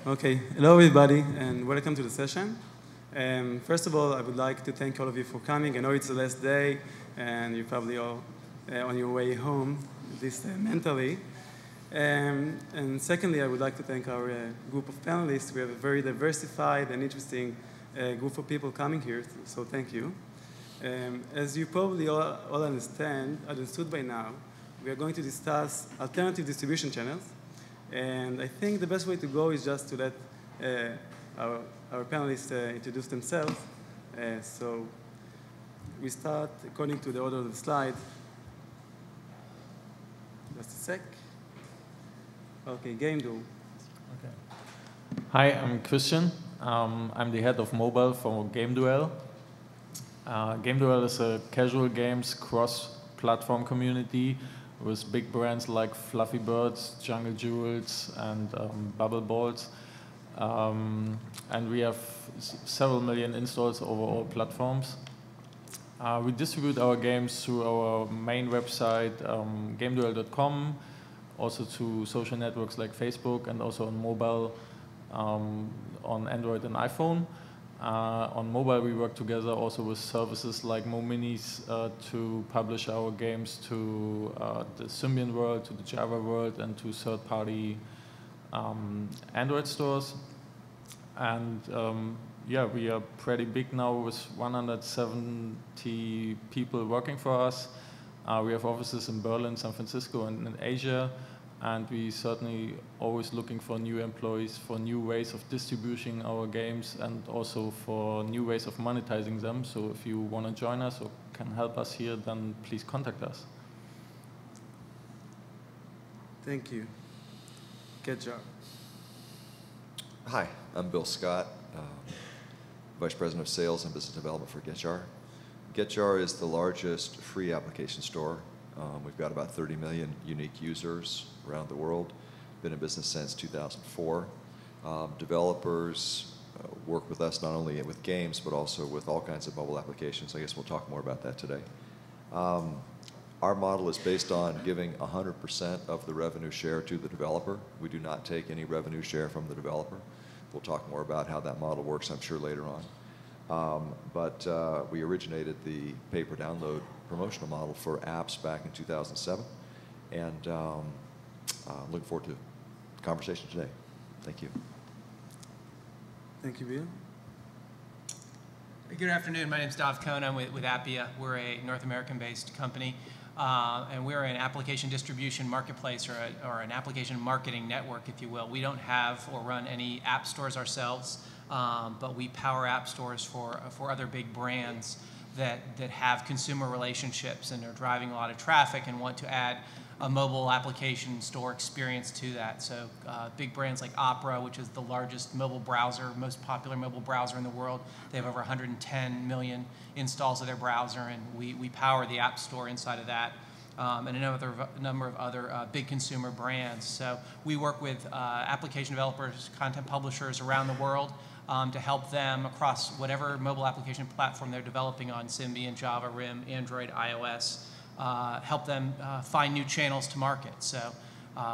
Okay, hello everybody, and welcome to the session. First of all, I would like to thank all of you for coming. I know it's the last day, and you're probably all on your way home, at least mentally. And secondly, I would like to thank our group of panelists. We have a very diversified and interesting group of people coming here, so thank you. As you probably all understood by now, we are going to discuss alternative distribution channels. And I think the best way to go is just to let our panelists introduce themselves. So we start according to the order of the slide. Just a sec. Okay, Game Duel. Okay. Hi, I'm Christian. I'm the head of mobile for Game Duel. Game Duel is a casual games cross-platform community with big brands like Fluffy Birds, Jungle Jewels, and Bubble Balls. And we have several million installs over all platforms. We distribute our games through our main website, gameduel.com, also to social networks like Facebook, and also on mobile, on Android and iPhone. On mobile, we work together also with services like MoMinis to publish our games to the Symbian world, to the Java world, and to third-party Android stores. And yeah, we are pretty big now with 170 people working for us. We have offices in Berlin, San Francisco, and in Asia. And we certainly always looking for new employees, for new ways of distributing our games, and also for new ways of monetizing them. So if you want to join us or can help us here, then please contact us. Thank you. GetJar. Hi, I'm Bill Scott, Vice President of Sales and Business Development for GetJar. GetJar is the largest free application store. We've got about 30 million unique users around the world. Been in business since 2004. Developers work with us not only with games, but also with all kinds of mobile applications. I guess we'll talk more about that today. Our model is based on giving 100% of the revenue share to the developer. We do not take any revenue share from the developer. We'll talk more about how that model works, I'm sure, later on. But we originated the pay-per-download promotional model for apps back in 2007, and I'm looking forward to the conversation today. Thank you. Thank you, Bill. Good afternoon. My name is COHN. I'm with Appia. We're a North American-based company, and we're an application distribution marketplace, or an application marketing network, if you will. We don't have or run any app stores ourselves, but we power app stores for other big brands that have consumer relationships and are driving a lot of traffic and want to add a mobile application store experience to that. So big brands like Opera, which is the largest mobile browser, most popular mobile browser in the world. They have over 110 million installs of their browser, and we power the app store inside of that. And a number of other big consumer brands. So we work with application developers, content publishers around the world to help them across whatever mobile application platform they're developing on, Symbian, Java, RIM, Android, iOS, help them find new channels to market. So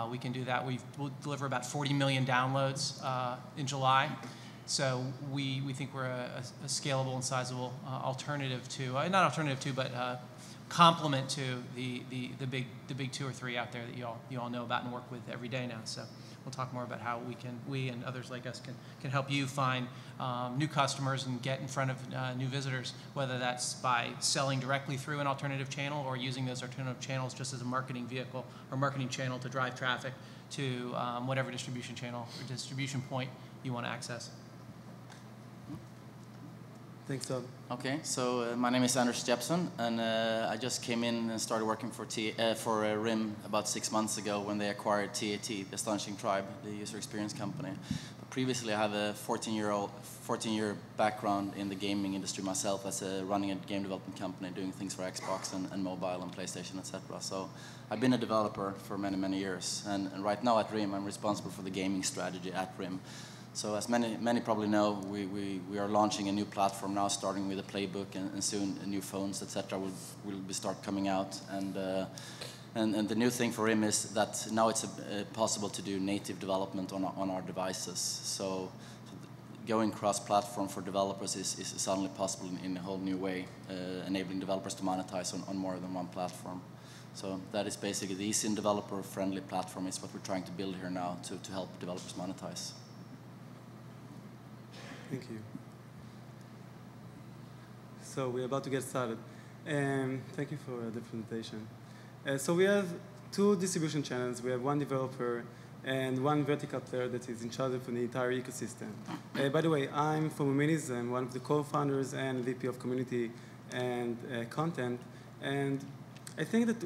we can do that. We'll deliver about 40 million downloads in July. So we think we're a scalable and sizable alternative to, not alternative to, but complement to the big two or three out there that you all know about and work with every day now. So we'll talk more about how we and others like us can help you find new customers and get in front of new visitors, whether that's by selling directly through an alternative channel or using those alternative channels just as a marketing vehicle or marketing channel to drive traffic to whatever distribution channel or distribution point you want to access. Thanks, Todd. Okay, so my name is JEPPSSON, and I just came in and started working for RIM about 6 months ago when they acquired TAT, the Astonishing Tribe, the user experience company. But previously, I have a 14-year background in the gaming industry myself, as running a game development company, doing things for Xbox and mobile and PlayStation, etc. So I've been a developer for many, many years, and right now at RIM, I'm responsible for the gaming strategy at RIM. So as many probably know, we are launching a new platform now, starting with a playbook, and soon new phones, etc. will start coming out. And And the new thing for RIM is that now it's possible to do native development on our devices. So going cross-platform for developers is suddenly possible in a whole new way, enabling developers to monetize on more than one platform. So that is basically the easy and developer-friendly platform is what we're trying to build here now to help developers monetize. Thank you. So we're about to get started. Thank you for the presentation. So we have two distribution channels. We have one developer and one vertical player that is in charge of the entire ecosystem. By the way, I'm from Umanis. I'm one of the co-founders and VP of Community and Content. And I think that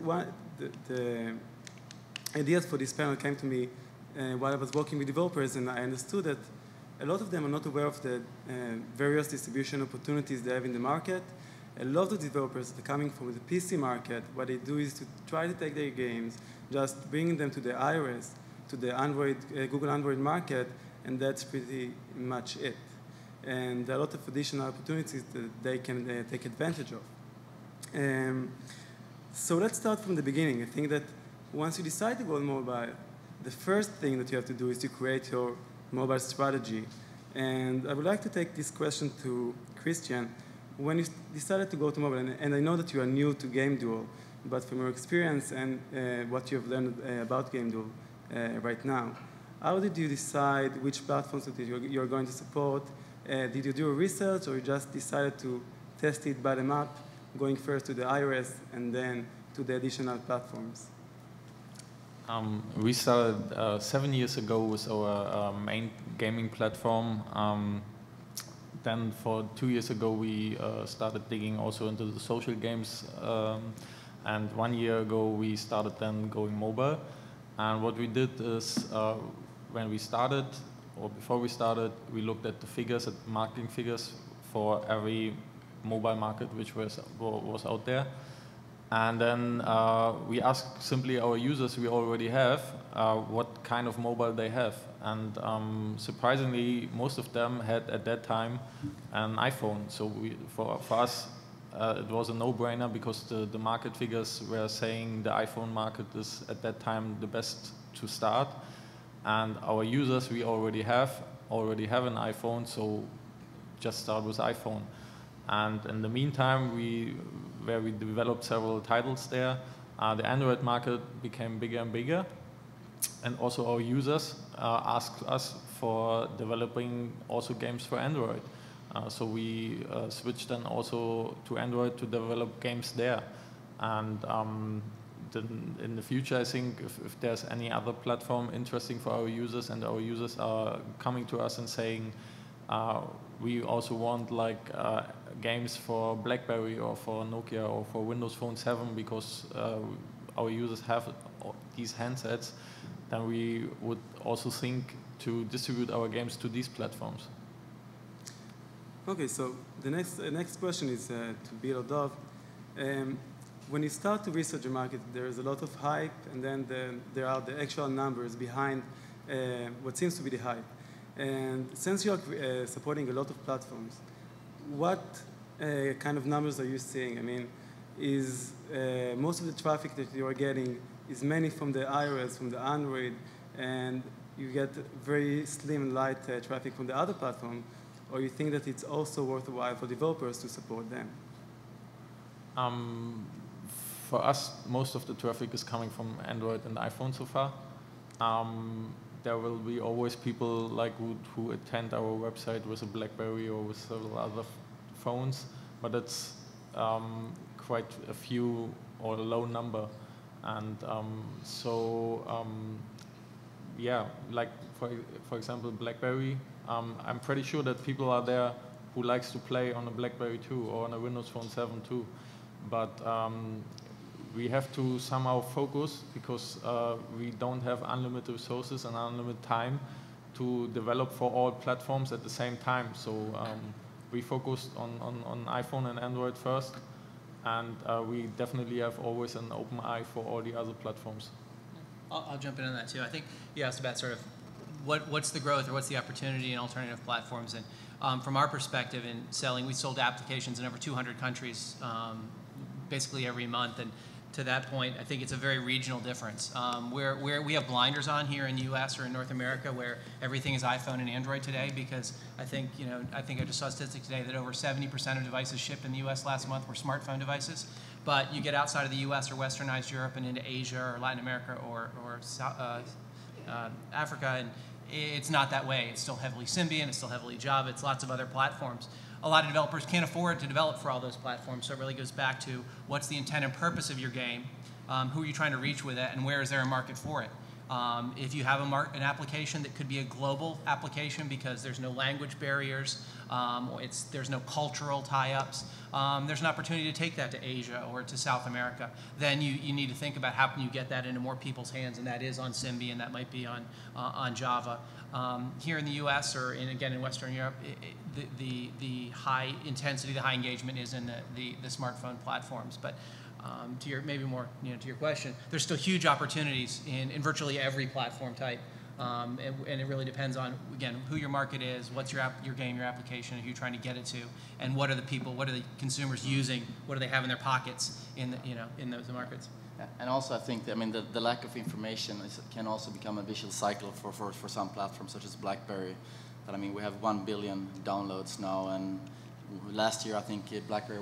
the ideas for this panel came to me while I was working with developers, and I understood that a lot of them are not aware of the various distribution opportunities they have in the market. A lot of developers that are coming from the PC market, what they do is to try to take their games, just bringing them to the iOS, to the Android, Google Android market, and that's pretty much it. And there are a lot of additional opportunities that they can take advantage of. So let's start from the beginning. I think that once you decide to go on mobile, the first thing that you have to do is to create your mobile strategy. And I would like to take this question to Christian. When you decided to go to mobile, and I know that you are new to GameDuel, but from your experience and what you have learned about GameDuel right now, how did you decide which platforms that you're going to support? Did you do a research, or you just decided to test it bottom up, going first to the iOS and then to the additional platforms? We started 7 years ago with our main gaming platform. Then for 2 years ago, we started digging also into the social games. And 1 year ago, we started then going mobile. And what we did is when we started, or before we started, we looked at the figures, at marketing figures for every mobile market which was out there. And then we asked simply our users we already have what kind of mobile they have. And surprisingly, most of them had at that time an iPhone. So for us, it was a no-brainer because the market figures were saying the iPhone market is at that time the best to start. And our users we already have an iPhone, so just start with iPhone. And in the meantime, we developed several titles there, the Android market became bigger and bigger. And also our users asked us for developing also games for Android. So we switched then also to Android to develop games there. And then in the future, I think if there's any other platform interesting for our users, and our users are coming to us and saying, we also want like games for BlackBerry or for Nokia or for Windows Phone 7 because our users have these handsets, then we would also think to distribute our games to these platforms. Okay, so the next question is to build off. When you start to research the market, there is a lot of hype, and then there are the actual numbers behind what seems to be the hype. And since you are supporting a lot of platforms, what kind of numbers are you seeing? I mean, is most of the traffic that you are getting is mainly from the iOS, from the Android, and you get very slim and light traffic from the other platform, or you think that it's also worthwhile for developers to support them? For us, most of the traffic is coming from Android and iPhone so far. There will be always people like who attend our website with a BlackBerry or with several other phones, but it's quite a few or a low number. And yeah, like for example, BlackBerry, I'm pretty sure that people are there who likes to play on a BlackBerry too, or on a Windows Phone 7 too. But we have to somehow focus because we don't have unlimited resources and unlimited time to develop for all platforms at the same time. So we focused on iPhone and Android first, and we definitely have always an open eye for all the other platforms. I'll jump in on that too. I think you asked about sort of what's the growth or what's the opportunity in alternative platforms. And from our perspective in selling, we sold applications in over 200 countries basically every month. And to that point, I think it's a very regional difference. Where we have blinders on here in the U.S. or in North America, where everything is iPhone and Android today, because I think I just saw a statistic today that over 70% of devices shipped in the U.S. last month were smartphone devices. But you get outside of the U.S. or Westernized Europe and into Asia or Latin America or Africa, and it's not that way. It's still heavily Symbian, it's still heavily Java, it's lots of other platforms. A lot of developers can't afford to develop for all those platforms, so it really goes back to what's the intent and purpose of your game, who are you trying to reach with it, and where is there a market for it. If you have an application that could be a global application because there's no language barriers, there's no cultural tie-ups, there's an opportunity to take that to Asia or to South America, then you need to think about how can you get that into more people's hands, and that is on Symbian, that might be on Java. Here in the U.S. or again in Western Europe, the high intensity, the high engagement is in the smartphone platforms. But to your to your question, there's still huge opportunities in virtually every platform type, and it really depends on, again, who your market is, what's your game, your application, who you're trying to get it to, and what are the people, what are the consumers using, what do they have in their pockets in those markets. Yeah. And also, I think the lack of information can also become a vicious cycle for some platforms such as BlackBerry. But we have 1 billion downloads now, and last year I think BlackBerry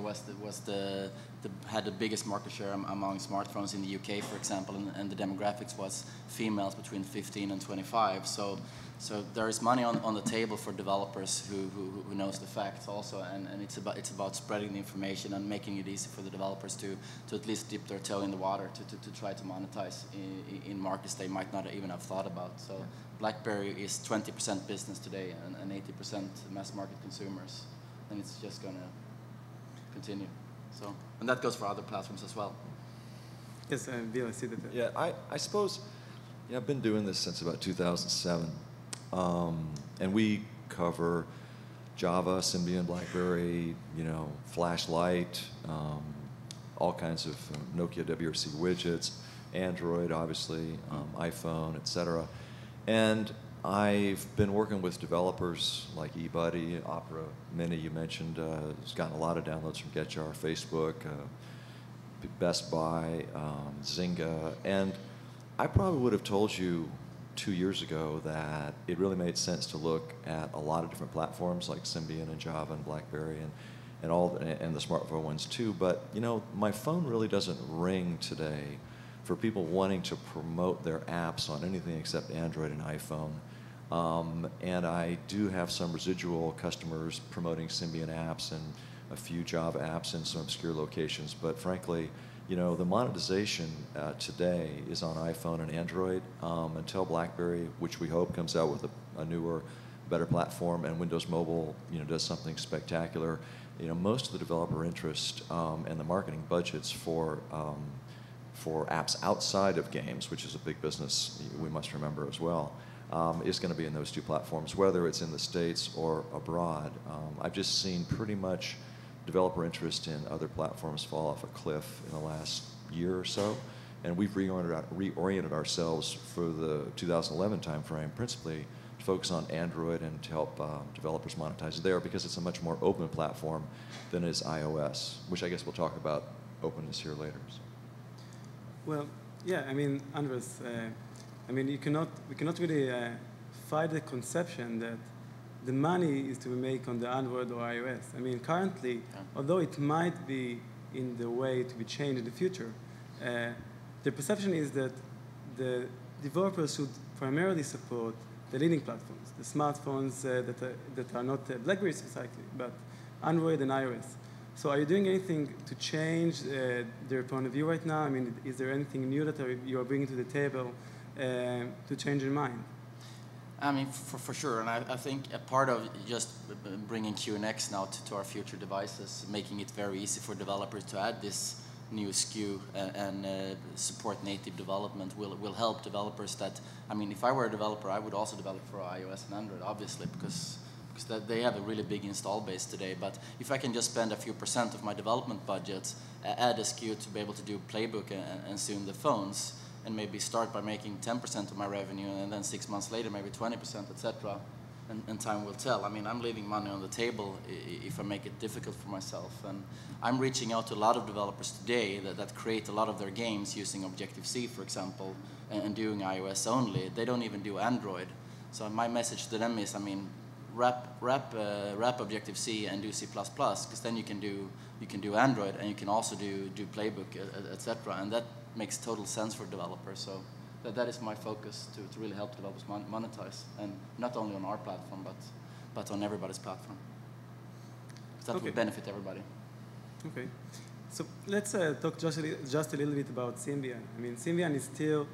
had the biggest market share among smartphones in the UK, for example, and the demographics was females between 15 and 25. So there is money on the table for developers who knows the facts also, and it's about spreading the information and making it easy for the developers to at least dip their toe in the water to try to monetize in markets they might not even have thought about. So BlackBerry is 20% business today and 80% mass market consumers, and it's just going to continue. So, and that goes for other platforms as well. Yes, Bill, I see that. Yeah, I suppose, I've been doing this since about 2007, and we cover Java, Symbian, BlackBerry, Flashlight, all kinds of Nokia WRC widgets, Android, obviously, iPhone, etc. And I've been working with developers like eBuddy, Opera Mini, you mentioned, has gotten a lot of downloads from GetJar, Facebook, Best Buy, Zynga, and I probably would have told you 2 years ago that it really made sense to look at a lot of different platforms like Symbian and Java and BlackBerry and the smartphone ones too. But my phone really doesn't ring today for people wanting to promote their apps on anything except Android and iPhone. And I do have some residual customers promoting Symbian apps and a few Java apps in some obscure locations. But frankly, the monetization today is on iPhone and Android until BlackBerry, which we hope comes out with a newer, better platform, and Windows Mobile, does something spectacular. Most of the developer interest and the marketing budgets for apps outside of games, which is a big business we must remember as well, is going to be in those two platforms, whether it's in the States or abroad. I've just seen pretty much developer interest in other platforms fall off a cliff in the last year or so, and we've reoriented ourselves for the 2011 timeframe, principally to focus on Android and to help developers monetize there, because it's a much more open platform than is iOS, which I guess we'll talk about openness here later. So. Well, yeah, Andres, we cannot really fight the conception that the money is to be made on the Android or iOS. Currently, although it might be in the way to be changed in the future, the perception is that the developers should primarily support the leading platforms, the smartphones that are not BlackBerry specifically, but Android and iOS. So are you doing anything to change their point of view right now? Is there anything new that you are bringing to the table to change your mind? For sure, and I think a part of just bringing QNX now to our future devices, making it very easy for developers to add this new SKU and support native development will help developers that, if I were a developer, I would also develop for iOS and Android, obviously, because they have a really big install base today. But if I can just spend a few % of my development budget, add a SKU to be able to do playbook and soon the phones, and maybe start by making 10% of my revenue, and then 6 months later maybe 20%, etc. and time will tell. I mean, I'm leaving money on the table if I make it difficult for myself. And I'm reaching out to a lot of developers today that create a lot of their games using Objective-C, for example, and doing iOS only. They don't even do Android. So my message to them is, I mean, wrap Objective-C and do C++, because then you can do Android and you can also do Playbook, etc. And that makes total sense for developers. So that is my focus, to really help developers monetize, and not only on our platform, but on everybody's platform. That will benefit everybody. Okay. So let's talk just a little bit about Symbian. I mean, Symbian is still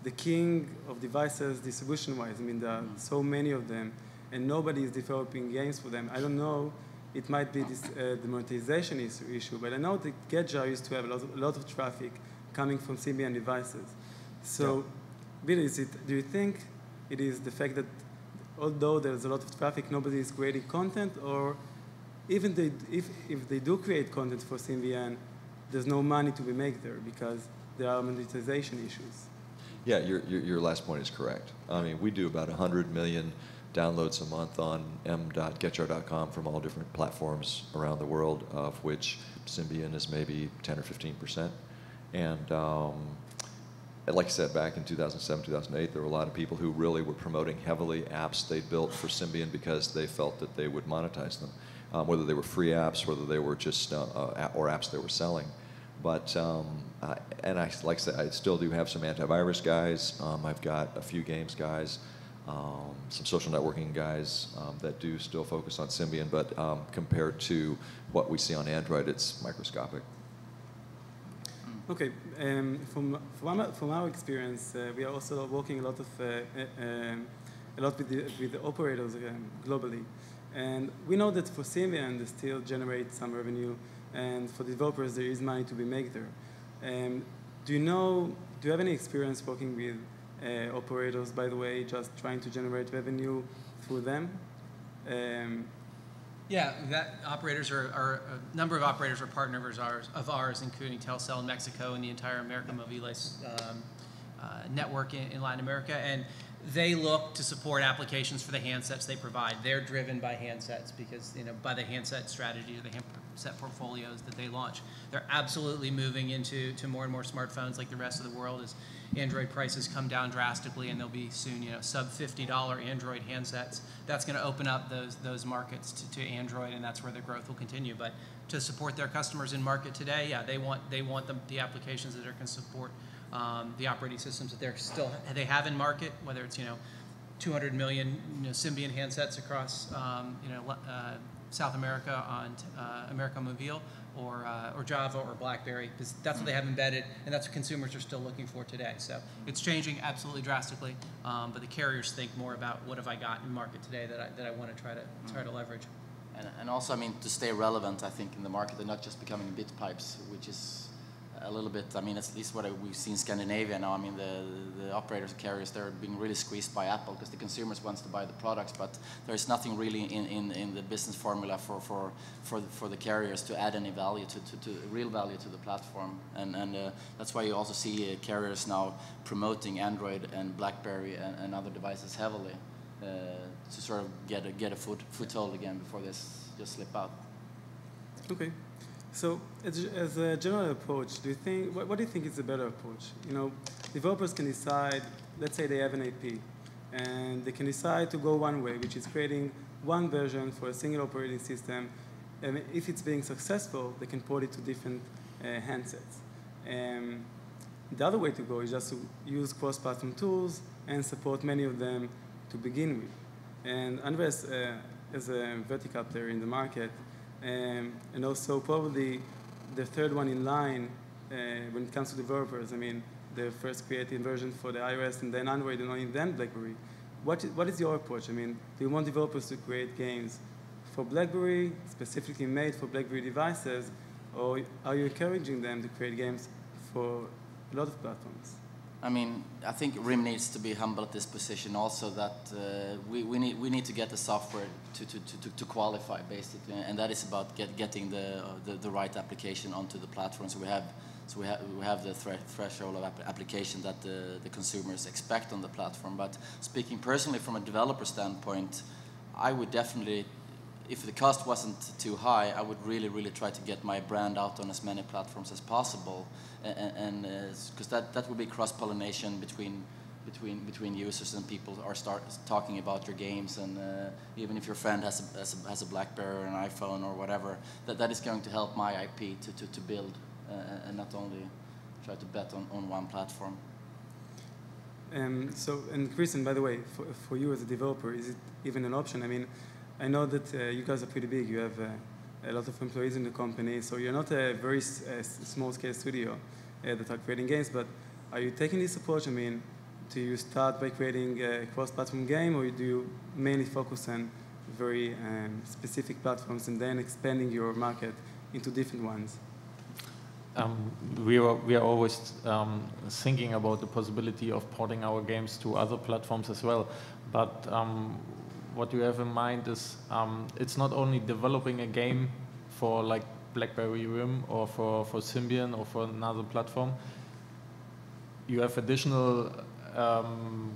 the king of devices distribution-wise. I mean, there are so many of them, and nobody is developing games for them. I don't know, it might be this, the monetization issue, but I know that GetJar used to have a lot of traffic coming from Symbian devices. So, Bill, do you think it is the fact that although there's a lot of traffic, nobody is creating content, or even if they do create content for Symbian, there's no money to be made there because there are monetization issues? Yeah, your last point is correct. I mean, we do about 100 million downloads a month on m.getjar.com from all different platforms around the world, of which Symbian is maybe 10 or 15%. And like I said, back in 2007, 2008, there were a lot of people who really were promoting heavily apps they built for Symbian because they felt that they would monetize them, whether they were free apps, whether they were just or apps they were selling. But and like I said, I still do have some antivirus guys. I've got a few games guys, some social networking guys that do still focus on Symbian. But compared to what we see on Android, it's microscopic. Okay, from our experience, we are also working a lot with the operators globally, and we know that for Symbian they still generate some revenue, and for developers there is money to be made there. Do you have any experience working with operators, by the way, just trying to generate revenue through them? Yeah, operators are a number of operators are partners of ours, including Telcel in Mexico and the entire America Moviles network in Latin America, and they look to support applications for the handsets they provide. They're driven by handsets because, by the handset strategy or the handset portfolios that they launch. They're absolutely moving into more and more smartphones like the rest of the world as Android prices come down drastically, and there'll be soon, sub $50 Android handsets. That's going to open up those markets to Android, and that's where the growth will continue. But to support their customers in market today, yeah, they want the applications that are going to support the operating systems that they have in market, whether it's 200 million Symbian handsets across South America on America Movile, or Java or BlackBerry, because that's what they have embedded, and that's what consumers are still looking for today. So it's changing absolutely drastically, but the carriers think more about what have I got in market today that I want to try to leverage. And also, I mean, to stay relevant, I think, in the market and not just becoming bit pipes, which is a little bit, I mean, at least what we've seen in Scandinavia now. I mean, the operators, carriers, they're being really squeezed by Apple because the consumers wants to buy the products, but there's nothing really in the business formula for the carriers to add any value to real value to the platform, and that's why you also see carriers now promoting Android and BlackBerry and other devices heavily to sort of get a foothold again before this just slip out. Okay. So, as a general approach, what do you think is a better approach? Developers can decide, let's say they have an IP, and they can decide to go one way, which is creating one version for a single operating system, and if it's being successful, they can port it to different handsets. The other way to go is just to use cross-platform tools and support many of them to begin with. And Andres, as a vertical player in the market, and also probably the third one in line when it comes to developers. I mean, they first created version for the iOS and then Android and only then BlackBerry. What is your approach? I mean, do you want developers to create games for BlackBerry, specifically made for BlackBerry devices, or are you encouraging them to create games for a lot of platforms? I mean, I think RIM needs to be humble at this position also, that we need to get the software to qualify, basically, and that is about getting the right application onto the platform. So we have the threshold of application that the consumers expect on the platform. But speaking personally from a developer standpoint, I would definitely, if the cost wasn't too high, I would really try to get my brand out on as many platforms as possible, and because that would be cross-pollination between users, and people are talking about your games, and even if your friend has a BlackBerry or an iPhone or whatever, that is going to help my IP to build, and not only try to bet on one platform. And Kristen, by the way, for you as a developer, is it even an option? I mean, I know that you guys are pretty big. You have a lot of employees in the company, so you're not a very small-scale studio that are creating games, but are you taking this approach? I mean, do you start by creating a cross-platform game, or do you mainly focus on very specific platforms and then expanding your market into different ones? We are always thinking about the possibility of porting our games to other platforms as well. But what you have in mind is it's not only developing a game for like BlackBerry RIM or for Symbian or for another platform. You have additional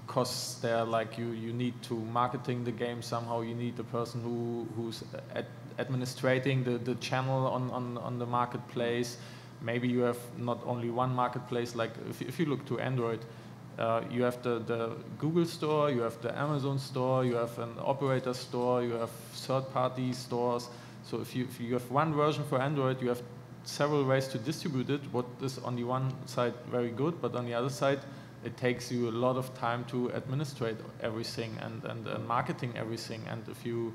costs there, like you need to marketing the game somehow. You need the person who's administrating the channel on the marketplace. Maybe you have not only one marketplace, like if you look to Android, you have the Google store, you have the Amazon store, you have an operator store, you have third-party stores. So if you have one version for Android, you have several ways to distribute it, what is on the one side very good, but on the other side, it takes you a lot of time to administrate everything and marketing everything. And if you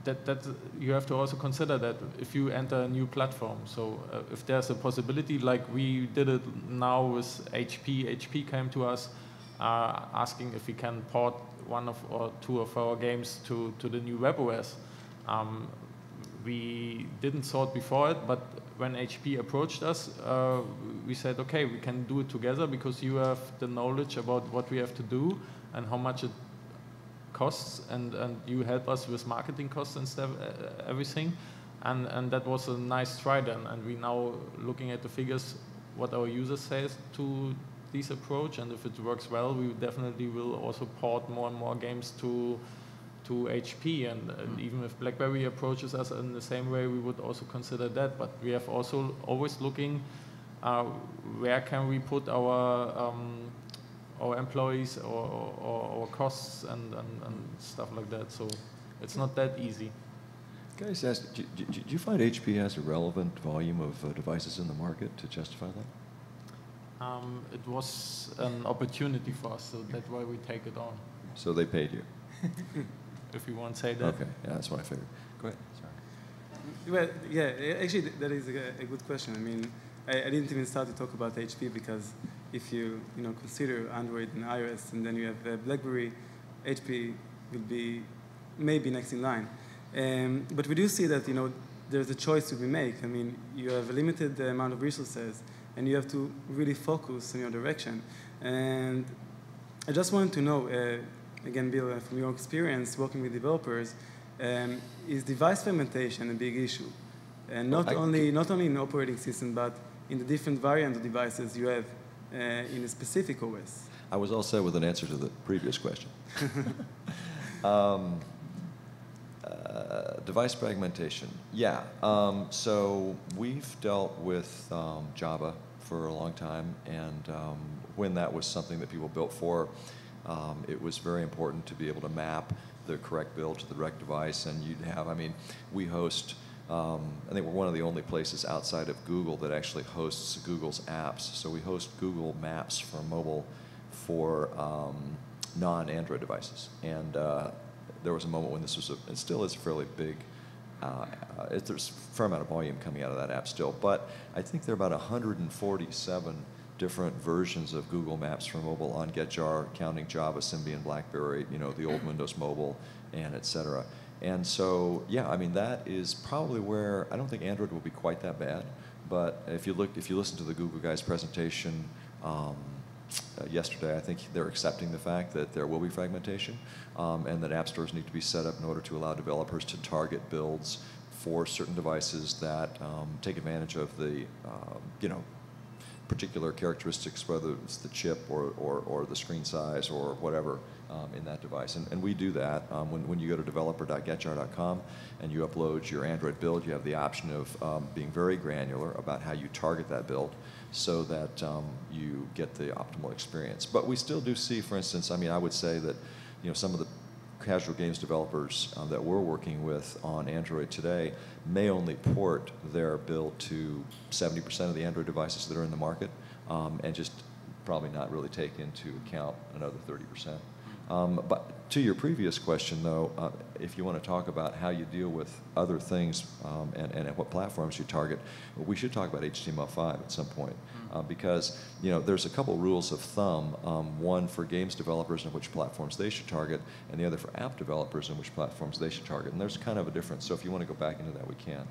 that you have to also consider that if you enter a new platform. So if there's a possibility, like we did it now with HP came to us asking if we can port one or two of our games to the new WebOS. We didn't thought before it, but when HP approached us, we said, okay, we can do it together because you have the knowledge about what we have to do and how much it costs, and you help us with marketing costs and stuff, everything, and that was a nice try then. And we now looking at the figures, what our users say to this approach, and if it works well, we definitely will also port more and more games to HP, and even if BlackBerry approaches us in the same way, we would also consider that. But we have also always looking where can we put our employees or our costs and stuff like that. So it's not that easy. Guys, do you find HP has a relevant volume of devices in the market to justify that? It was an opportunity for us, so that's why we take it on. So they paid you? If you want to say that. Okay, yeah, that's what I figured. Go ahead, sorry. Well, yeah, actually that is a good question. I mean, I didn't even start to talk about HP because if you consider Android and iOS, and then you have BlackBerry, HP will be maybe next in line. But we do see that there's a choice to be made. I mean, you have a limited amount of resources, and you have to really focus on your direction. And I just wanted to know, again, Bill, from your experience working with developers, is device fragmentation a big issue? And not only in the operating system, but in the different variant of devices you have in a specific OS. I was all set with an answer to the previous question. Device fragmentation. Yeah. So we've dealt with Java for a long time, and when that was something that people built for, it was very important to be able to map the correct build to the correct device. And you'd have, I mean, we host, I think we're one of the only places outside of Google that actually hosts Google's apps. So we host Google Maps for mobile for non-Android devices. And there was a moment when this was, it still is a fairly big, there's a fair amount of volume coming out of that app still. But I think there are about 147 different versions of Google Maps for mobile on GetJar, counting Java, Symbian, BlackBerry, the old Windows Mobile, and et cetera. And so, yeah, I mean, that is probably where, I don't think Android will be quite that bad, but if you listen to the Google guys' presentation yesterday, I think they're accepting the fact that there will be fragmentation, and that app stores need to be set up in order to allow developers to target builds for certain devices that take advantage of the, particular characteristics, whether it's the chip or the screen size or whatever, in that device. And we do that. When you go to developer.getjar.com and you upload your Android build, you have the option of being very granular about how you target that build so that you get the optimal experience. But we still do see, for instance, I mean, I would say that some of the casual games developers that we're working with on Android today may only port their build to 70% of the Android devices that are in the market, and just probably not really take into account another 30%. But to your previous question, though, if you want to talk about how you deal with other things and at what platforms you target, we should talk about HTML5 at some point. Because there's a couple rules of thumb, one for games developers and which platforms they should target, and the other for app developers and which platforms they should target. And there's kind of a difference. So if you want to go back into that, we can.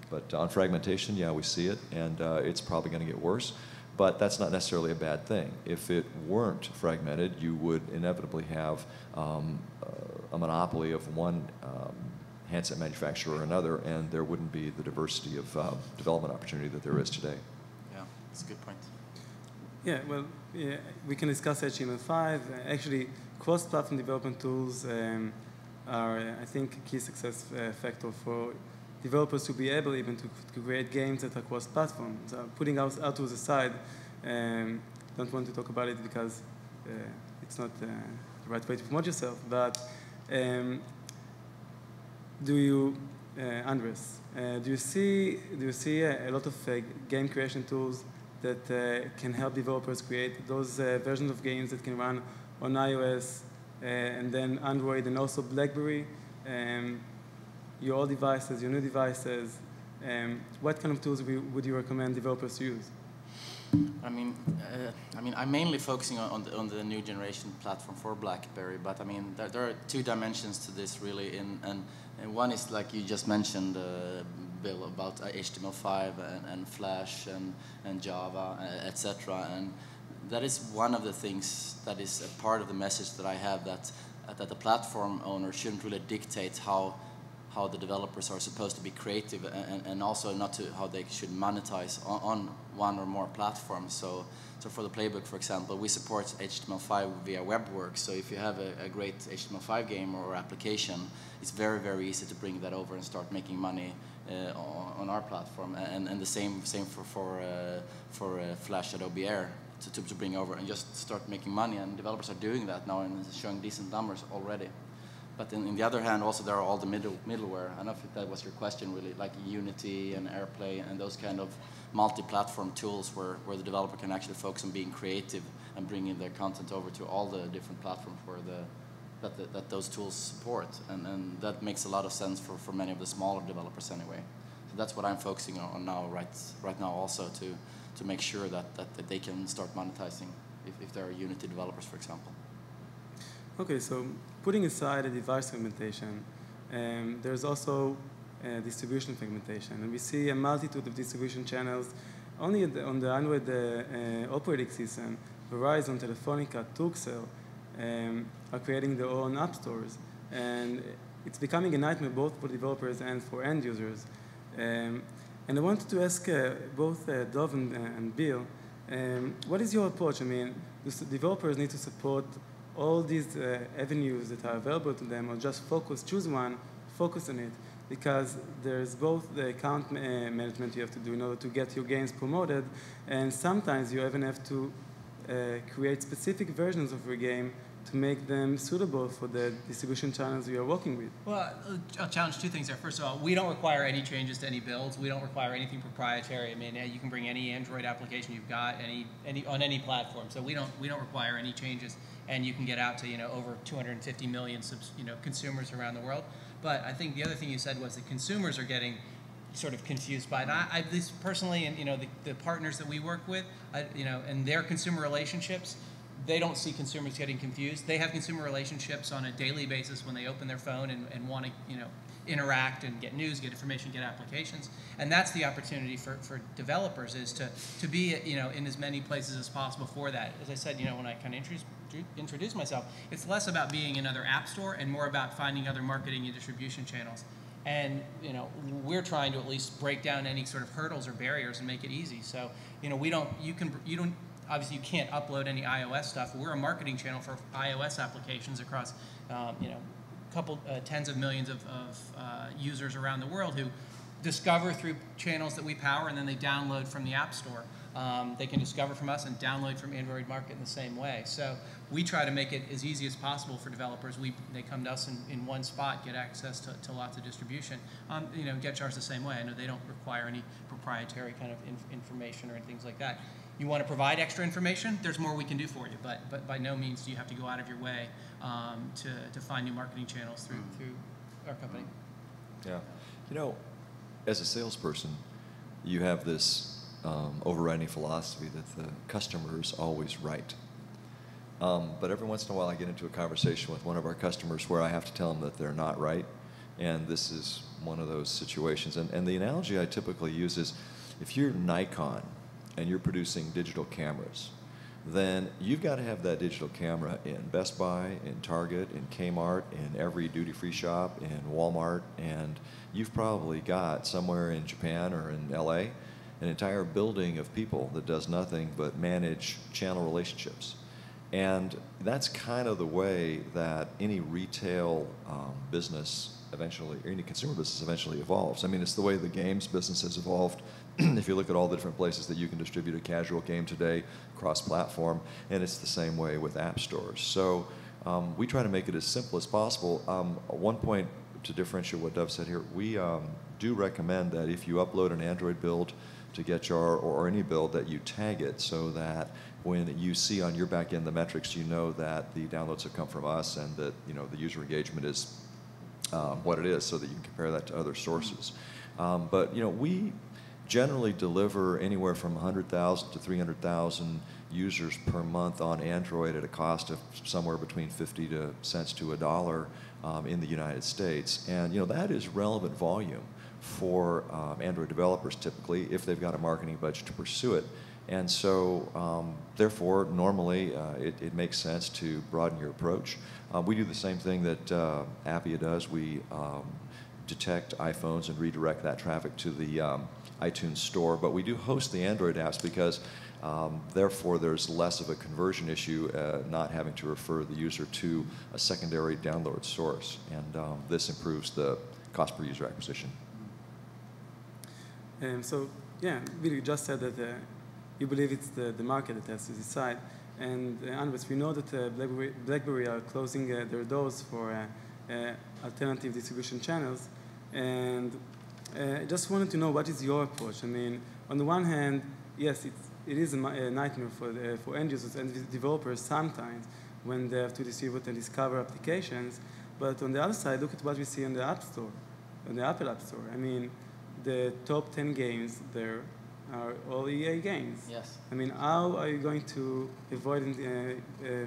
But on fragmentation, yeah, we see it, and it's probably going to get worse. But that's not necessarily a bad thing. If it weren't fragmented, you would inevitably have a monopoly of one handset manufacturer or another, and there wouldn't be the diversity of development opportunity that there is today. Yeah, that's a good point. Yeah, well, yeah, we can discuss HTML5. Actually, cross-platform development tools are, I think, a key success factor for developers to be able even to create games that are cross-platform. So putting out to the side, don't want to talk about it because it's not the right way to promote yourself, but Andres, do you see a lot of game creation tools that can help developers create those versions of games that can run on iOS and then Android and also BlackBerry? Your old devices, your new devices, what kind of tools would you recommend developers to use? I mean, I'm mainly focusing on the new generation platform for BlackBerry, but I mean, there are two dimensions to this really, and one is like you just mentioned, Bill, about HTML5 and Flash and Java, etc. And that is one of the things that is a part of the message that I have, that the platform owner shouldn't really dictate how the developers are supposed to be creative, and also not to how they should monetize on one or more platforms. So for the playbook, for example, we support HTML5 via WebWorks. So if you have a great HTML5 game or application, it's very, very easy to bring that over and start making money on our platform. And the same for Flash Adobe Air to bring over and just start making money. And developers are doing that now and showing decent numbers already. But on the other hand, also there are all the middleware. I don't know if that was your question really, like Unity and AirPlay and those kind of multi-platform tools where the developer can actually focus on being creative and bringing their content over to all the different platforms that those tools support. And that makes a lot of sense for many of the smaller developers anyway. So that's what I'm focusing on now, right now also, to make sure that they can start monetizing if there are Unity developers, for example. Okay, so putting aside the device segmentation, there's also distribution segmentation. And we see a multitude of distribution channels only on the Android operating system. Verizon, Telefonica, Turkcell are creating their own app stores. And it's becoming a nightmare both for developers and for end users. And I wanted to ask both Dov and Bill, what is your approach? I mean, do developers need to support all these avenues that are available to them, or just choose one, focus on it? Because there's both the account management you have to do in order to get your games promoted, and sometimes you even have to create specific versions of your game to make them suitable for the distribution channels you are working with. Well, I'll challenge two things there. First of all, we don't require any changes to any builds. We don't require anything proprietary. I mean, you can bring any Android application you've got on any platform. So we don't require any changes, and you can get out to over 250 million consumers around the world. But I think the other thing you said was that consumers are getting sort of confused by it. At least personally, and the partners that we work with, and their consumer relationships, they don't see consumers getting confused. They have consumer relationships on a daily basis when they open their phone and want to interact and get news, get information, get applications. And that's the opportunity for developers, is to be in as many places as possible for that. As I said, when I kind of introduce myself, it's less about being another app store and more about finding other marketing and distribution channels. And we're trying to at least break down any sort of hurdles or barriers and make it easy. So obviously you can't upload any iOS stuff. We're a marketing channel for iOS applications across, tens of millions of users around the world who discover through channels that we power, and then they download from the App Store. They can discover from us and download from Android Market in the same way. So we try to make it as easy as possible for developers. They come to us in one spot, get access to lots of distribution. GetJar's the same way. I know they don't require any proprietary kind of information or things like that. You want to provide extra information, there's more we can do for you, but by no means do you have to go out of your way to find new marketing channels through our company. Yeah. As a salesperson, you have this overriding philosophy that the customer is always right. But every once in a while I get into a conversation with one of our customers where I have to tell them that they're not right, and this is one of those situations. And the analogy I typically use is, if you're Nikon and you're producing digital cameras, then you've got to have that digital camera in Best Buy, in Target, in Kmart, in every duty-free shop, in Walmart, and you've probably got somewhere in Japan or in LA an entire building of people that does nothing but manage channel relationships. And that's kind of the way that any retail business eventually, or any consumer business eventually evolves. I mean, it's the way the games business has evolved. If you look at all the different places that you can distribute a casual game today, cross-platform, and it's the same way with app stores. So we try to make it as simple as possible. One point to differentiate what Dove said here, we do recommend that if you upload an Android build to GetJar or any build, that you tag it so that when you see on your back end the metrics, you know that the downloads have come from us and that the user engagement is what it is, so that you can compare that to other sources. But we generally deliver anywhere from 100,000 to 300,000 users per month on Android at a cost of somewhere between 50 cents to $1 in the United States. And that is relevant volume for Android developers typically, if they've got a marketing budget to pursue it. And so, therefore, normally it makes sense to broaden your approach. We do the same thing that Appia does. We detect iPhones and redirect that traffic to the iTunes store, but we do host the Android apps because therefore there's less of a conversion issue, not having to refer the user to a secondary download source, and this improves the cost per user acquisition. So yeah, Billy, you just said that you believe it's the market that has to decide, and Andres, we know that BlackBerry are closing their doors for alternative distribution channels, and I just wanted to know, what is your approach? I mean, on the one hand, yes, it is a nightmare for end users and developers sometimes when they have to distribute and discover applications. But on the other side, look at what we see in the App Store, in the Apple App Store. I mean, the top 10 games there are all EA games. Yes. I mean, how are you going to avoid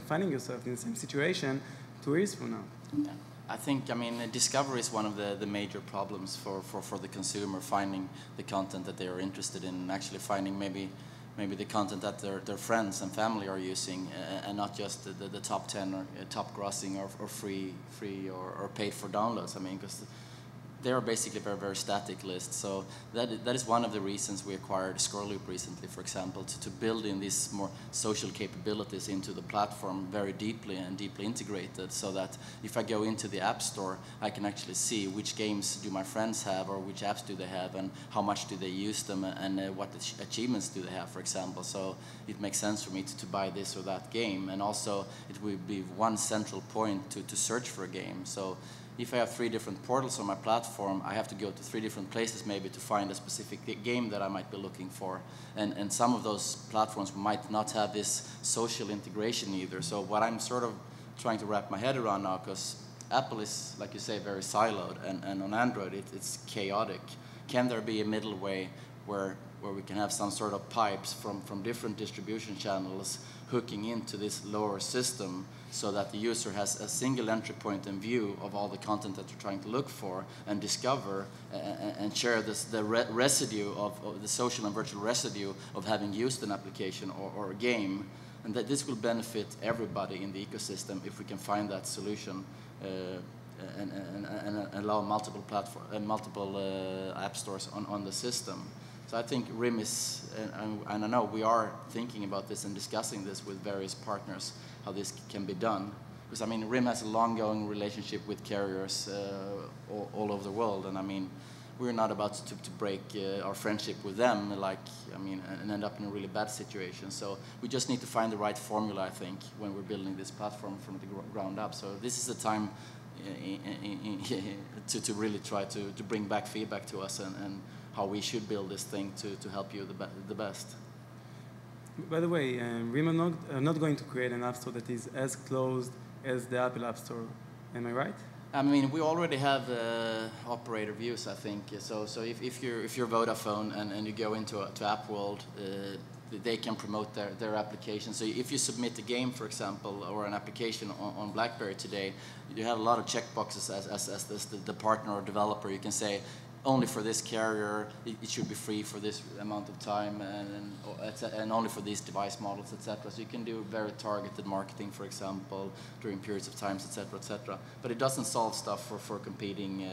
finding yourself in the same situation 2 years from now? Yeah. I think, discovery is one of the major problems for the consumer, finding the content that they are interested in, and actually finding maybe the content that their friends and family are using, and not just the top 10 or top grossing or free or paid for downloads. I mean, because they are basically very, very static lists. So that is one of the reasons we acquired Scoreloop recently, for example, to build in these more social capabilities into the platform very deeply and deeply integrated, so that if I go into the App Store, I can actually see which games do my friends have, or which apps do they have, and how much do they use them, and what achievements do they have, for example. So it makes sense for me to buy this or that game, and also it will be one central point to search for a game. So if I have 3 different portals on my platform, I have to go to 3 different places maybe to find a specific game that I might be looking for. And some of those platforms might not have this social integration either. So what I'm sort of trying to wrap my head around now, because Apple is, like you say, very siloed, and on Android it's chaotic. Can there be a middle way where we can have some sort of pipes from different distribution channels hooking into this lower system, so that the user has a single entry point and view of all the content that you're trying to look for and discover, and share the residue of the social and virtual residue of having used an application or a game, and that this will benefit everybody in the ecosystem if we can find that solution and allow multiple app stores on the system. So I think RIM is, and I know we are thinking about this and discussing this with various partners, how this can be done. Because I mean, RIM has a long-going relationship with carriers all over the world, and I mean, we're not about to break our friendship with them, and end up in a really bad situation. So we just need to find the right formula, I think, when we're building this platform from the ground up. So this is the time to really try to bring back feedback to us and how we should build this thing to help you the best. By the way, RIM are not going to create an app store that is as closed as the Apple App Store. Am I right? I mean, we already have operator views, I think. So if you're Vodafone and you go into App World, they can promote their application. So if you submit a game, for example, or an application on BlackBerry today, you have a lot of checkboxes as the partner or developer. You can say, only for this carrier, it should be free for this amount of time, and only for these device models, etc. So you can do very targeted marketing, for example, during periods of times, etc., etc. But it doesn't solve stuff for competing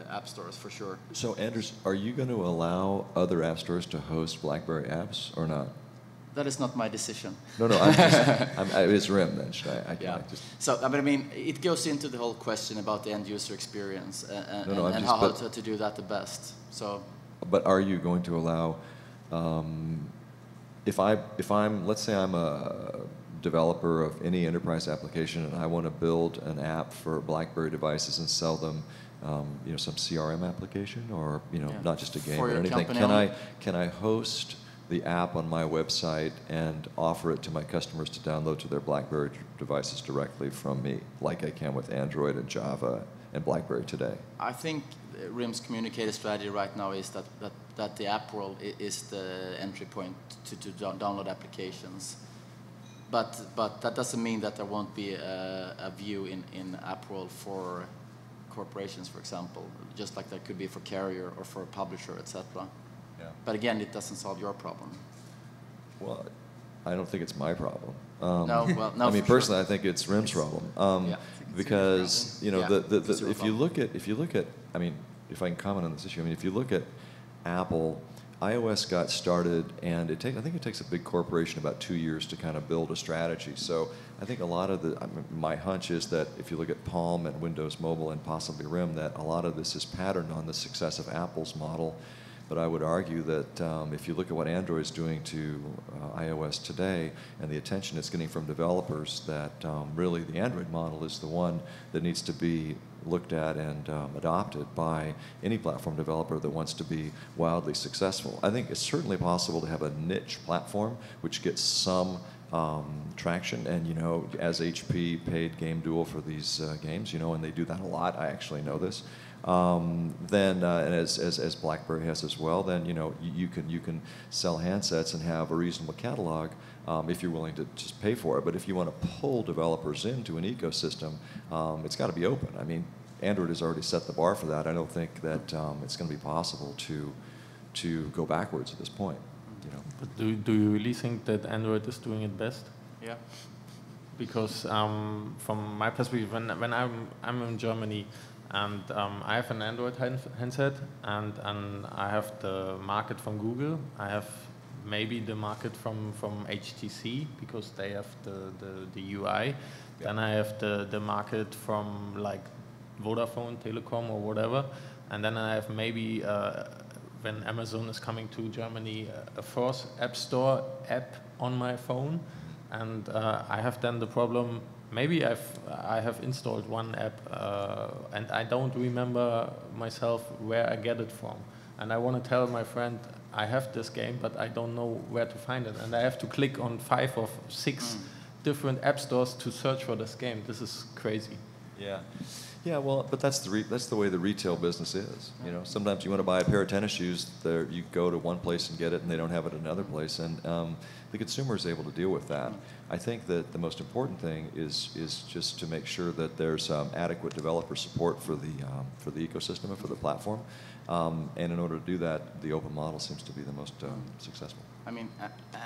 app stores, for sure. So, Anders, are you going to allow other app stores to host BlackBerry apps or not? That is not my decision. No, it's RIM then. So, I mean, it goes into the whole question about the end user experience and how to do that the best. So, but are you going to allow, let's say I'm a developer of any enterprise application and I want to build an app for BlackBerry devices and sell them, some CRM application or not just a game or anything. Can I host the app on my website and offer it to my customers to download to their BlackBerry devices directly from me, like I can with Android and Java and BlackBerry today? I think RIM's communicated strategy right now is that the app world is the entry point to download applications. But that doesn't mean that there won't be a view in app world for corporations, for example, just like there could be for carrier or for a publisher, etc. Yeah. But again, it doesn't solve your problem. Well, I don't think it's my problem. No. I mean, personally, I think it's RIM's problem. Because if you look at, I mean, if I can comment on this issue, I mean, if you look at Apple, iOS got started, and I think it takes a big corporation about 2 years to kind of build a strategy. So I think a lot of my hunch is that if you look at Palm and Windows Mobile and possibly RIM, that a lot of this is patterned on the success of Apple's model. But I would argue that if you look at what Android is doing to iOS today and the attention it's getting from developers, that really the Android model is the one that needs to be looked at and adopted by any platform developer that wants to be wildly successful. I think it's certainly possible to have a niche platform which gets some traction, and as HP paid Game Duel for these games, and they do that a lot. I actually know this. And as BlackBerry has as well, then you can sell handsets and have a reasonable catalog if you're willing to just pay for it. But if you want to pull developers into an ecosystem, it's got to be open. I mean, Android has already set the bar for that. I don't think that it's going to be possible to go backwards at this point. But do you really think that Android is doing it best? Yeah. Because from my perspective, when I'm in Germany, and I have an Android handset, and I have the market from Google. I have maybe the market from HTC because they have the UI. Yeah. Then I have the market from like Vodafone, Telecom, or whatever. And then I have maybe when Amazon is coming to Germany, a first App Store app on my phone, and I have then the problem. Maybe I have installed one app and I don't remember myself where I get it from. And I want to tell my friend I have this game, but I don't know where to find it. And I have to click on 5 or 6 different app stores to search for this game. This is crazy. Yeah. Yeah, well, but that's the way the retail business is. Sometimes you want to buy a pair of tennis shoes, you go to one place and get it, and they don't have it at another place, and the consumer is able to deal with that. I think that the most important thing is just to make sure that there's adequate developer support for the ecosystem and for the platform, and in order to do that, the open model seems to be the most successful. I mean,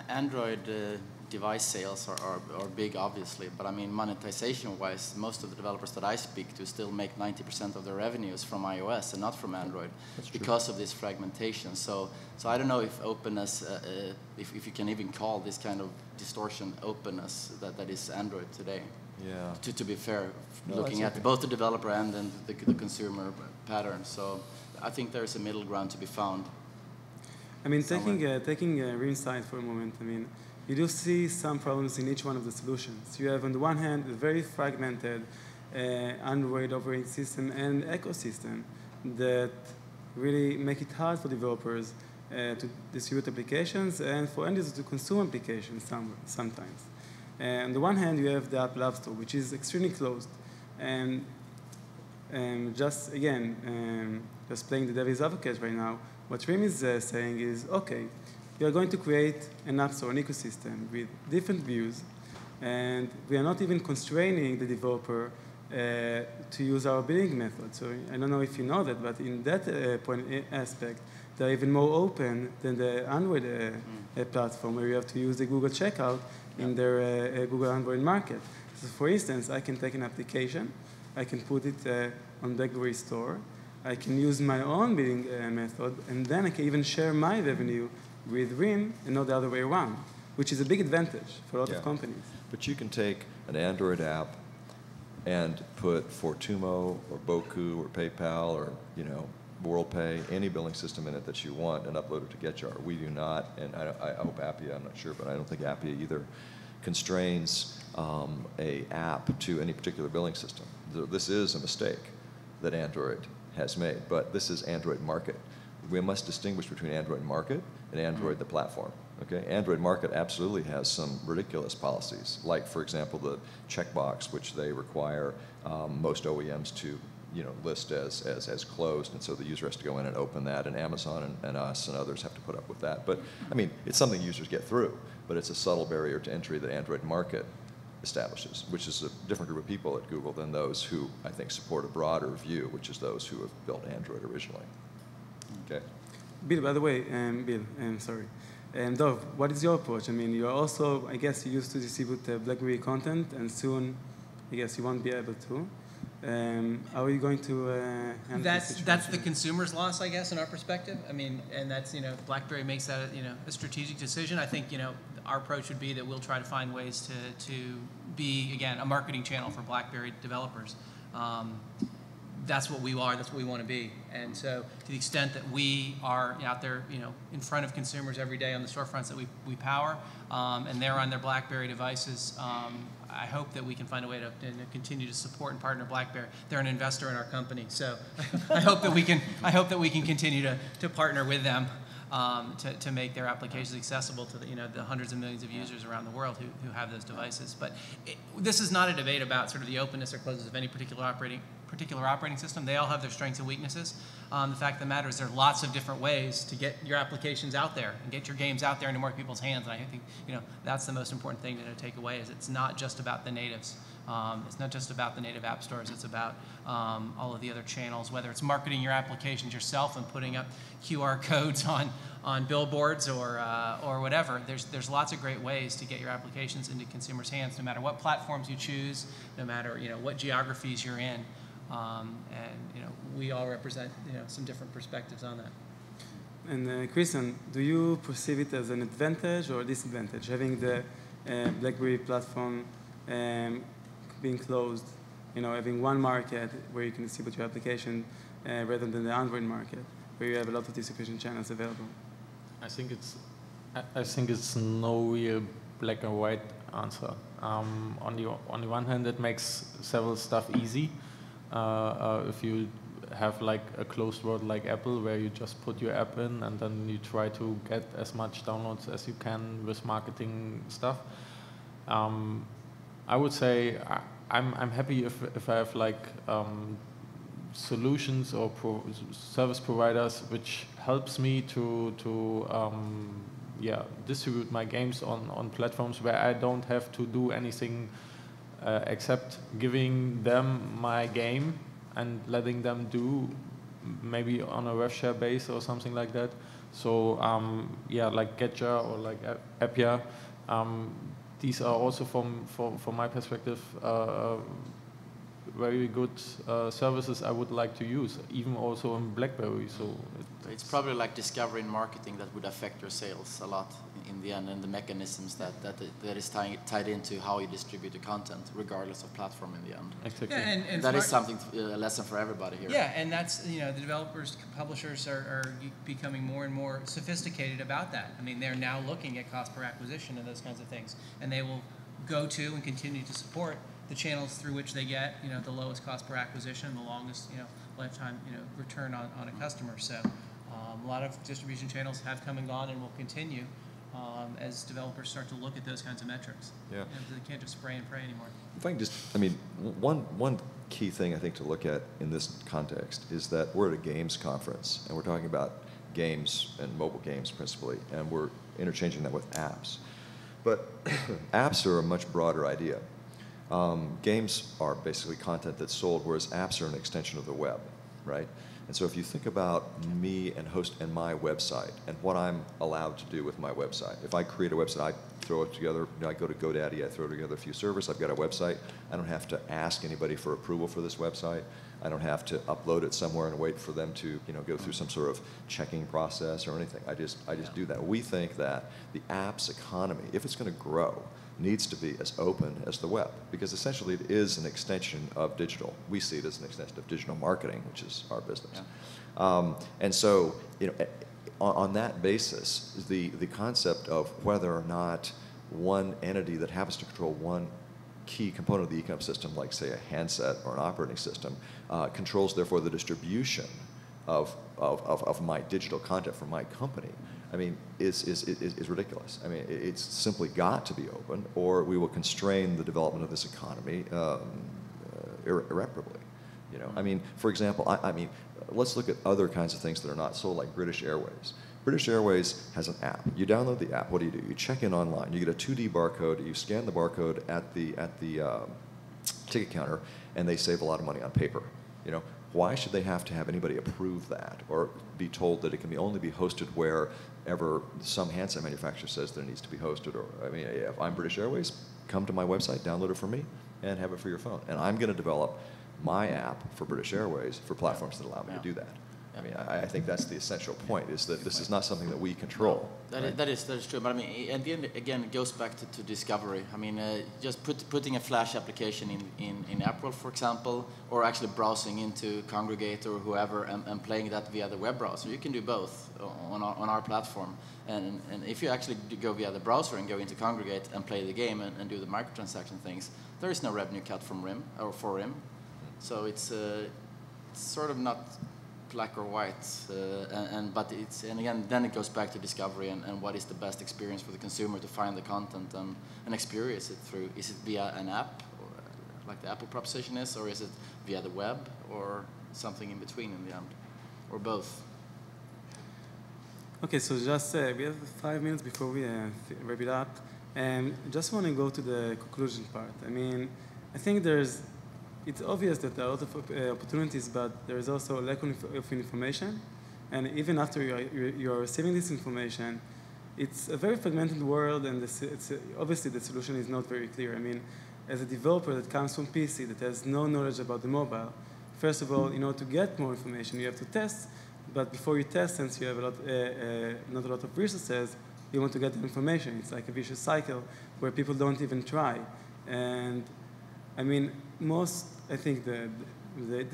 Android device sales are big, obviously, but I mean, monetization-wise, most of the developers that I speak to still make 90% of their revenues from iOS and not from Android because of this fragmentation. So I don't know if openness, if you can even call this kind of distortion openness that is Android today. Yeah. To be fair, No, looking at both the developer and then the consumer pattern. So I think there's a middle ground to be found. I mean, taking RABE side for a moment, I mean, you do see some problems in each one of the solutions. You have, on the one hand, a very fragmented Android operating system and ecosystem that really make it hard for developers to distribute applications and for end users to consume applications sometimes. On the one hand, you have the Apple App Store, which is extremely closed. And just, again, just playing the devil's advocate right now, what RABE is saying is, okay, we are going to create an app store, an ecosystem with different views, and we are not even constraining the developer to use our billing method. So I don't know if you know that, but in that aspect, they're even more open than the Android platform, where you have to use the Google checkout in their Google Android market. So for instance, I can take an application, I can put it on BlackBerry Store, I can use my own billing method, and then I can even share my revenue with RABE and not the other way around, which is a big advantage for a lot of companies. But you can take an Android app and put Fortumo or Boku or PayPal or WorldPay, any billing system in it that you want, and upload it to GetJar. We do not, and I hope Appia, I'm not sure, but I don't think Appia either constrains a app to any particular billing system. This is a mistake that Android has made, but this is Android Market. We must distinguish between Android Market and Android the platform. Okay? Android Market absolutely has some ridiculous policies, like, for example, the checkbox, which they require most OEMs to list as closed, and so the user has to go in and open that, and Amazon and us and others have to put up with that. But, I mean, it's something users get through, but it's a subtle barrier to entry that Android Market establishes, which is a different group of people at Google than those who, I think, support a broader view, which is those who have built Android originally. Okay. Bill, by the way, sorry. Dov, what is your approach? I mean, you're also, I guess, you used to distribute BlackBerry content, and soon, I guess, you won't be able to. How are you going to handle this situation? That's the consumer's loss, I guess, in our perspective. I mean, and that's, BlackBerry makes that, a strategic decision. I think, our approach would be that we'll try to find ways to be, again, a marketing channel for BlackBerry developers. That's what we are, that's what we want to be. And so to the extent that we are out there, in front of consumers every day on the storefronts that we power, and they're on their BlackBerry devices, I hope that we can find a way to continue to support and partner BlackBerry. They're an investor in our company, so I hope that we can continue to partner with them to make their applications accessible to the hundreds of millions of users around the world who have those devices. But this is not a debate about sort of the openness or closeness of any particular operating system. They all have their strengths and weaknesses. The fact of the matter is there are lots of different ways to get your applications out there and get your games out there into more people's hands. And I think that's the most important thing to take away, is it's not just about the natives. It's not just about the native app stores. It's about all of the other channels, whether it's marketing your applications yourself and putting up QR codes on billboards or whatever. There's lots of great ways to get your applications into consumers' hands, no matter what platforms you choose, no matter what geographies you're in. And we all represent some different perspectives on that. And Christian, do you perceive it as an advantage or disadvantage, having the BlackBerry platform being closed, having one market where you can distribute your application rather than the Android market, where you have a lot of distribution channels available? I think it's no real black and white answer. On the one hand, it makes several stuff easy. If you have like a closed world like Apple, where you just put your app in and then you try to get as much downloads as you can with marketing stuff. I would say I'm happy if I have like solutions or service providers which helps me to distribute my games on platforms where I don't have to do anything except giving them my game and letting them do maybe on a rev share base or something like that, So yeah, like Getjar or like Appia, these are also from my perspective very good services I would like to use, even also in BlackBerry. So it's probably like discovery and marketing that would affect your sales a lot in the end, and the mechanisms that is tied into how you distribute the content, regardless of platform in the end. Exactly. Yeah, and that is something, a lesson for everybody here. Yeah, and that's, the developers, publishers are becoming more and more sophisticated about that. I mean, they're now looking at cost per acquisition and those kinds of things, and they will go to and continue to support the channels through which they get, the lowest cost per acquisition, the longest, lifetime, return on a customer. So a lot of distribution channels have come and gone and will continue as developers start to look at those kinds of metrics. Yeah. They can't just spray and pray anymore. If I can just, one key thing I think to look at in this context is that we're at a games conference, and we're talking about games and mobile games principally, and we're interchanging that with apps. But apps are a much broader idea. Games are basically content that's sold, whereas apps are an extension of the web, right? And so if you think about me and my website and what I'm allowed to do with my website, if I create a website, I throw it together, I go to GoDaddy, I throw together a few servers, I've got a website. I don't have to ask anybody for approval for this website. I don't have to upload it somewhere and wait for them to go through some sort of checking process or anything. I just do that. We think that the apps economy, if it's going to grow, needs to be as open as the web, because essentially it is an extension of digital. We see it as an extension of digital marketing, which is our business. Yeah. And so, on that basis, the concept of whether or not one entity that happens to control one key component of the ecosystem, like say a handset or an operating system, controls therefore the distribution of my digital content from my company, is ridiculous. It's simply got to be open, or we will constrain the development of this economy irreparably. For example, let's look at other kinds of things that are not sold, like British Airways. British Airways has an app. You download the app. What do? You check in online. You get a 2D barcode. You scan the barcode at the ticket counter, and they save a lot of money on paper. Why should they have to have anybody approve that or be told that it can only be hosted wherever some handset manufacturer says that it needs to be hosted? Or if I'm British Airways, come to my website, download it for me, and have it for your phone. And I'm going to develop my app for British Airways for platforms that allow me to do that. I think that's the essential point, is that this is not something that we control. That is true, but at the end, again, it goes back to discovery. Just putting a Flash application in April, for example, or actually browsing into Congregate or whoever and playing that via the web browser. You can do both on our platform. And if you actually go via the browser and go into Congregate and play the game and do the microtransaction things, there is no revenue cut from RIM or for RIM. So it's sort of not black or white, but again, then it goes back to discovery and what is the best experience for the consumer to find the content and experience it through. Is it via an app, or like the Apple proposition is, or is it via the web, or something in between in the end, or both? Okay, so just we have 5 minutes before we wrap it up, and just want to go to the conclusion part. I think it's obvious that there are a lot of opportunities, but there is also a lack of information. And even after you are receiving this information, it's a very fragmented world, and obviously the solution is not very clear. As a developer that comes from PC that has no knowledge about the mobile, first of all, to get more information, you have to test. But before you test, since you have not a lot of resources, you want to get the information. It's like a vicious cycle where people don't even try. And I think the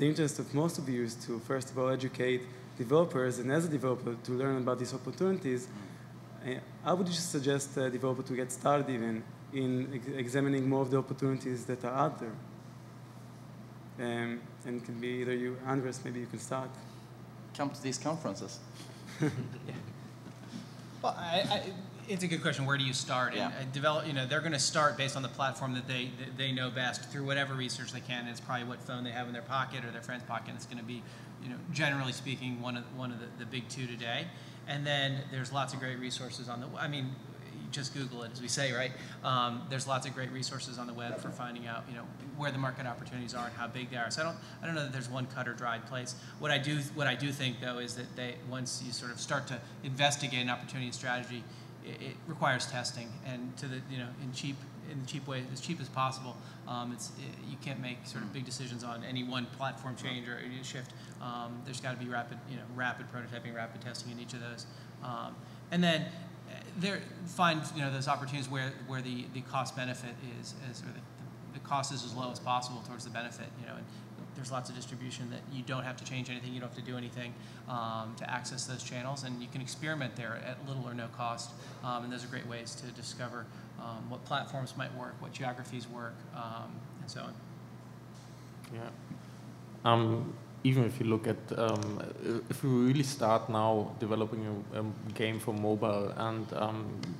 interest of most of you is to, first of all, educate developers, and as a developer, to learn about these opportunities. How would you suggest a developer to get started even in examining more of the opportunities that are out there? And it can be either you, Andres, maybe you can start. Come to these conferences. Yeah. Well, it's a good question. Where do you start? Yeah. And they're going to start based on the platform that they know best through whatever research they can. It's probably what phone they have in their pocket or their friend's pocket. It's going to be, generally speaking, one of the big two today. And then there's lots of great resources on the. just Google it, as we say, right? There's lots of great resources on the web for finding out, where the market opportunities are and how big they are. So I don't know that there's one cut or dried place. What I do think though is that once you sort of start to investigate an opportunity and strategy, it requires testing, and to the in the cheap way, as cheap as possible. You can't make sort of big decisions on any one platform change or shift. There's got to be rapid prototyping, rapid testing in each of those, and then find those opportunities where the cost benefit is or the cost is as low as possible towards the benefit. And there's lots of distribution that you don't have to change anything, you don't have to do anything to access those channels, and you can experiment there at little or no cost. And those are great ways to discover what platforms might work, what geographies work, and so on. Yeah. Even if you look at, if we really start now developing a game for mobile, and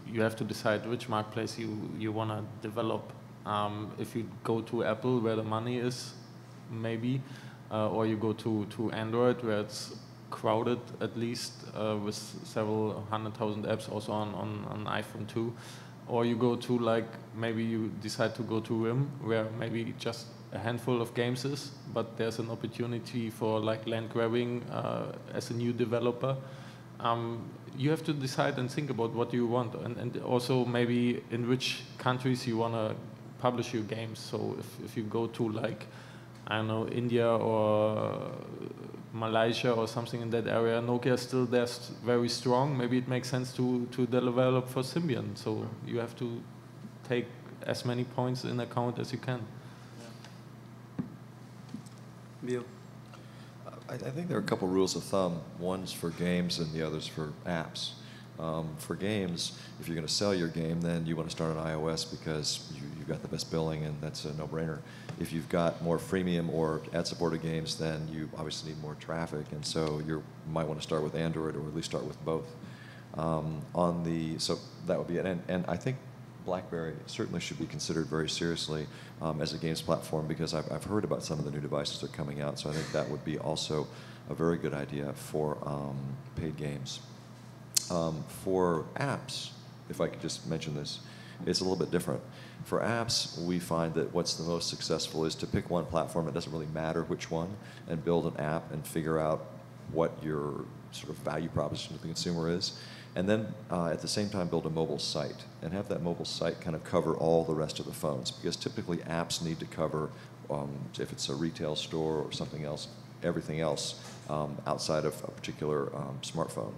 you have to decide which marketplace you want to develop. If you go to Apple, where the money is, maybe, or you go to Android, where it's crowded at least with several 100,000 apps also on iPhone 2, or you go to maybe you decide to go to RIM, where maybe just a handful of games is, but there's an opportunity for land grabbing as a new developer. You have to decide and think about what you want, and also maybe in which countries you want to publish your games. So if you go to I don't know, India or Malaysia or something in that area, Nokia is still there very strong. Maybe it makes sense to develop for Symbian. So you have to take as many points in account as you can. Bill? I think there are a couple rules of thumb. One's for games and the other's for apps. For games, if you're going to sell your game, then you want to start on iOS because you've got the best billing, and that's a no-brainer. If you've got more freemium or ad-supported games, then you obviously need more traffic, and so you might want to start with Android, or at least start with both. So that would be it. And I think BlackBerry certainly should be considered very seriously as a games platform, because I've heard about some of the new devices that are coming out, so I think that would be also a very good idea for paid games. For apps, if I could just mention this, it's a little bit different. For apps, we find that what's the most successful is to pick one platform, it doesn't really matter which one, and build an app and figure out what your sort of value proposition to the consumer is. And then at the same time build a mobile site, and have that mobile site kind of cover all the rest of the phones, because typically apps need to cover, if it's a retail store or something else, everything else outside of a particular smartphone.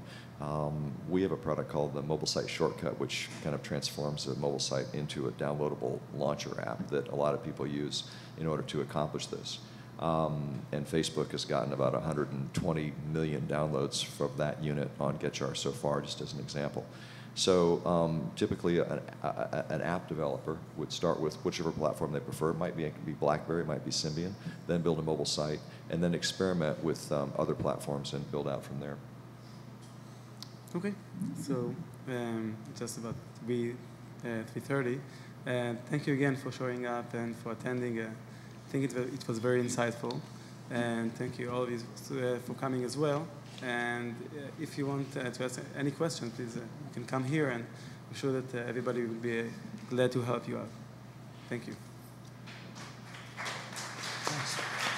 We have a product called the Mobile Site Shortcut, which kind of transforms a mobile site into a downloadable launcher app that a lot of people use in order to accomplish this. And Facebook has gotten about 120 million downloads from that unit on GetJar so far, just as an example. So typically an app developer would start with whichever platform they prefer. It could be BlackBerry, it might be Symbian, then build a mobile site, and then experiment with other platforms and build out from there. Okay, so just about 3:30. Thank you again for showing up and for attending. I think it was very insightful. And thank you all of you for coming as well. And if you want to ask any questions, please you can come here, and I'm sure that everybody will be glad to help you out. Thank you.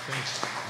Thanks.